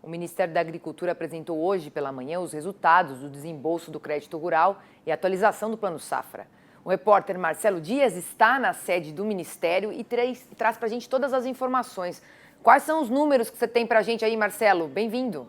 O Ministério da Agricultura apresentou hoje pela manhã os resultados do desembolso do crédito rural e atualização do Plano Safra. O repórter Marcelo Dias está na sede do Ministério e traz para a gente todas as informações. Quais são os números que você tem para a gente aí, Marcelo? Bem-vindo.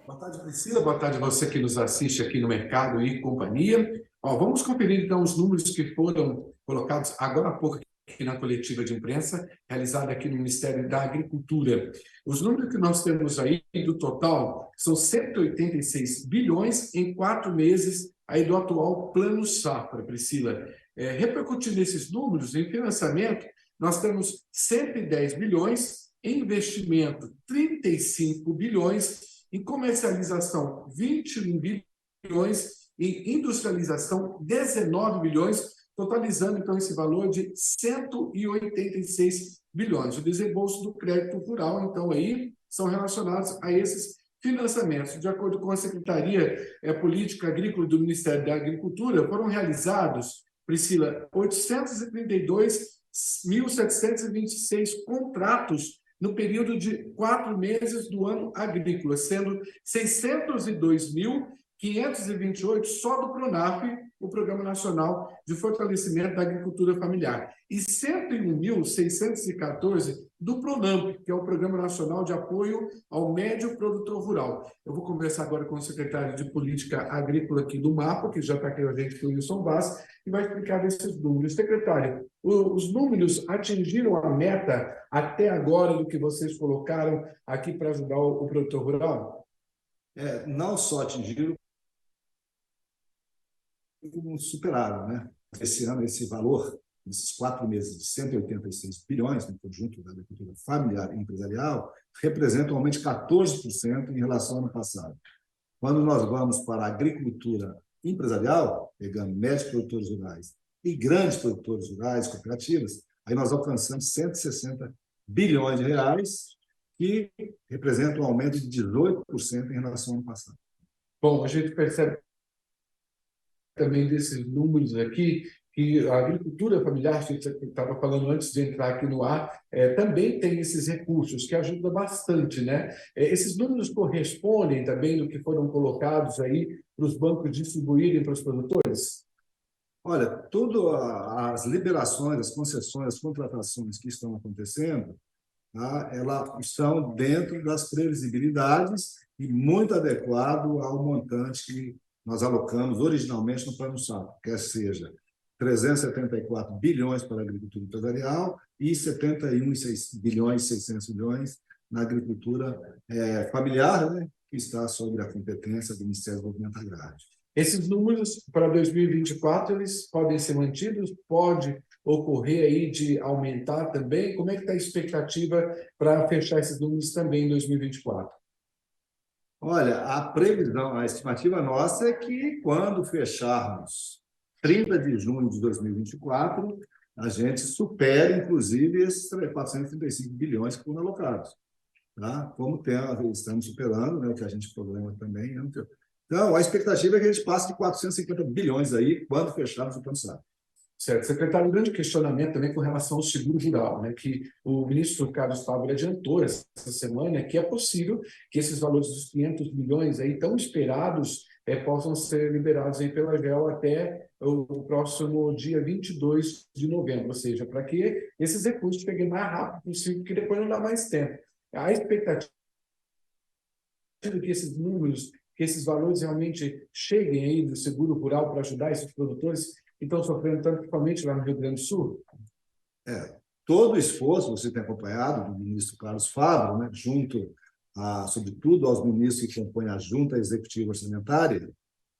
Boa tarde, Priscila. Boa tarde a você que nos assiste aqui no Mercado e Companhia. Vamos conferir, então, os números que foram colocados agora há pouco aqui na coletiva de imprensa, realizada aqui no Ministério da Agricultura. Os números que nós temos aí, do total, são 186 bilhões em 4 meses aí do atual Plano Safra, Priscila. Repercutindo esses números, em financiamento, nós temos 110 bilhões, em investimento, 35 bilhões, em comercialização, 21 bilhões, em industrialização, 19 bilhões, totalizando, então, esse valor de 186 bilhões. O desembolso do crédito rural, então, aí, são relacionados a esses financiamentos. De acordo com a Secretaria Política Agrícola do Ministério da Agricultura, foram realizados, Priscila, 832.726 contratos no período de 4 meses do ano agrícola, sendo 602.528 só do PRONAF, o Programa Nacional de Fortalecimento da Agricultura Familiar, e 101.614 do PRONAMP, que é o Programa Nacional de Apoio ao Médio Produtor Rural. Eu vou conversar agora com o secretário de Política Agrícola aqui do MAPA, que já está aqui com a gente, que é o Wilson Vaz, e vai explicar esses números. Secretário, os números atingiram a meta até agora do que vocês colocaram aqui para ajudar o produtor rural? Não só atingiram, como superaram, né? Esse ano, esse valor, nesses 4 meses de 186 bilhões no conjunto da agricultura familiar e empresarial, representa um aumento de 14% em relação ao ano passado. Quando nós vamos para a agricultura empresarial, pegando médios produtores rurais e grandes produtores rurais, cooperativas, aí nós alcançamos 160 bilhões de reais, que representa um aumento de 18% em relação ao ano passado. Bom, a gente percebe também desses números aqui, que a agricultura familiar, a gente estava falando antes de entrar aqui no ar, também tem esses recursos que ajudam bastante, né? Esses números correspondem também do que foram colocados aí para os bancos distribuírem para os produtores? Olha, todas as liberações, as concessões, as contratações que estão acontecendo, tá? Elas estão dentro das previsibilidades e muito adequado ao montante que nós alocamos originalmente no Plano Safra, quer seja 374 bilhões para a agricultura empresarial e 71 bilhões, 600 bilhões na agricultura familiar, né, que está sob a competência do Ministério do Desenvolvimento Agrário. Esses números para 2024, eles podem ser mantidos? Pode ocorrer aí de aumentar também? Como é que está a expectativa para fechar esses números também em 2024? Olha, a previsão, a estimativa nossa é que quando fecharmos 30 de junho de 2024, a gente supere, inclusive, esses 435 bilhões que foram alocados. Tá? Como estamos superando, né, o que a gente problema também. Né? Então, a expectativa é que a gente passe de 450 bilhões aí quando fecharmos o Plano Safra. Certo. Secretário, um grande questionamento também com relação ao seguro rural, né, que o ministro Carlos Fávaro adiantou essa semana que é possível que esses valores dos 500 milhões aí tão esperados possam ser liberados aí pela AGEL até o próximo dia 22 de novembro, ou seja, para que esses recursos cheguem mais rápido possível, porque depois não dá mais tempo. A expectativa é que esses números, que esses valores realmente cheguem aí do seguro rural para ajudar esses produtores que estão sofrendo tanto, principalmente lá no Rio Grande do Sul? Todo o esforço, você tem acompanhado, do ministro Carlos Fávaro, né, junto, sobretudo, aos ministros que compõem a Junta Executiva Orçamentária,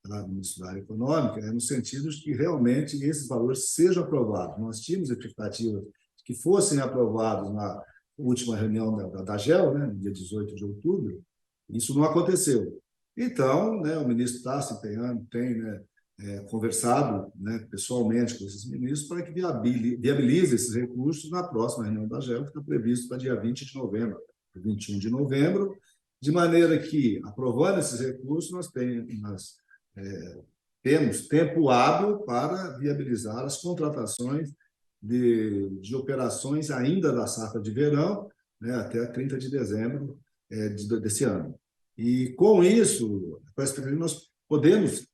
do Ministério da Área Econômica, no sentido de que realmente esses valores sejam aprovados. Nós tínhamos expectativa de que fossem aprovados na última reunião da AGEL, né, no dia 18 de outubro. Isso não aconteceu. Então, né, o ministro está se empenhando, tem, né, conversado, né, pessoalmente com esses ministros para que viabilize esses recursos na próxima reunião da AGEL, que está previsto para dia 20 de novembro, 21 de novembro, de maneira que, aprovando esses recursos, nós temos tempo hábil para viabilizar as contratações de operações ainda da safra de verão, né, até 30 de dezembro desse ano. E, com isso, com essa perspectiva, nós podemos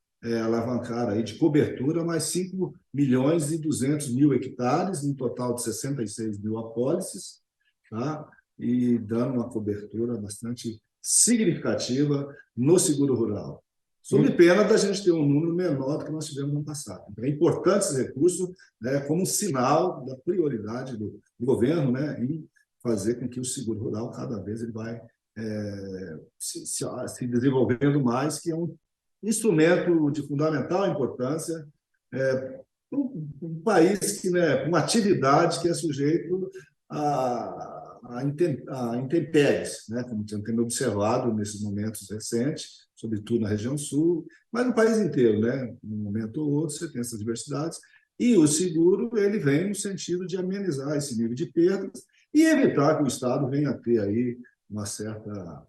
alavancar aí de cobertura mais 5.200.000 hectares, um total de 66 mil apólices, tá? E dando uma cobertura bastante significativa no seguro rural, sob pena da gente ter um número menor do que nós tivemos no passado. Então, é importante esse recurso, né, como um sinal da prioridade do governo, né, em fazer com que o seguro rural, cada vez, ele vai se desenvolvendo mais, que é um instrumento de fundamental importância para um país que, né, uma atividade que é sujeito a intempéries, né, como temos observado nesses momentos recentes, sobretudo na região sul, mas no país inteiro, né? Um momento ou outro você tem essas diversidades, e o seguro ele vem no sentido de amenizar esse nível de perdas e evitar que o Estado venha a ter aí uma certa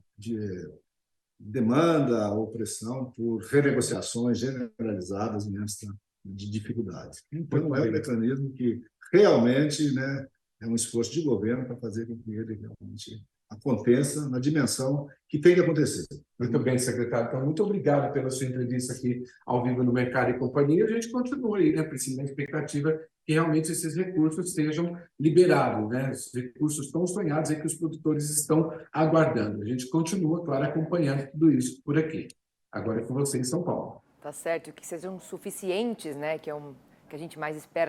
demanda ou pressão por renegociações generalizadas em épocas de dificuldades. Então, é um mecanismo que realmente, né, é um esforço de governo para fazer com que ele realmente aconteça na dimensão que tem que acontecer. Muito bem, secretário. Então, muito obrigado pela sua entrevista aqui ao vivo no Mercado e Companhia. A gente continua aí, né, Priscila, na expectativa que realmente esses recursos sejam liberados, né, os recursos tão sonhados aí que os produtores estão aguardando. A gente continua, claro, acompanhando tudo isso por aqui. Agora é com você em São Paulo. Tá certo, que sejam suficientes, né, que é que a gente mais espera